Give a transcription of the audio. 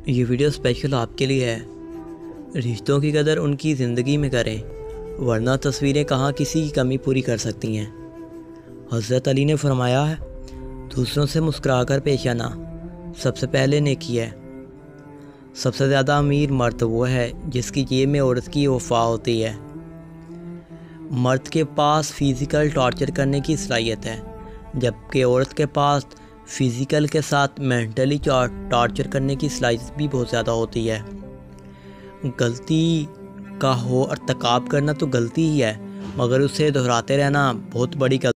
ये video special आपके लिए है। रिश्तों की कदर उनकी ज़िंदगी में करें, वरना तस्वीरें कहाँ किसी की कमी पूरी कर सकती हैं। हज़रत अली ने फरमाया है, दूसरों से मुस्कुराकर पेश आना सबसे पहले नेकी है। सबसे ज़्यादा अमीर मर्द वो है जिसकी जेब में औरत की वफा होती है। मर्द के पास फ़िज़िकल टॉर्चर करने की सलाहियत है, जबकि औरत के पास फ़िज़िकल के साथ मेंटली टॉर्चर करने की सलाहियत भी बहुत ज़्यादा होती है। गलती का हो अर्तकाब करना तो गलती ही है, मगर उसे दोहराते रहना बहुत बड़ी गलती।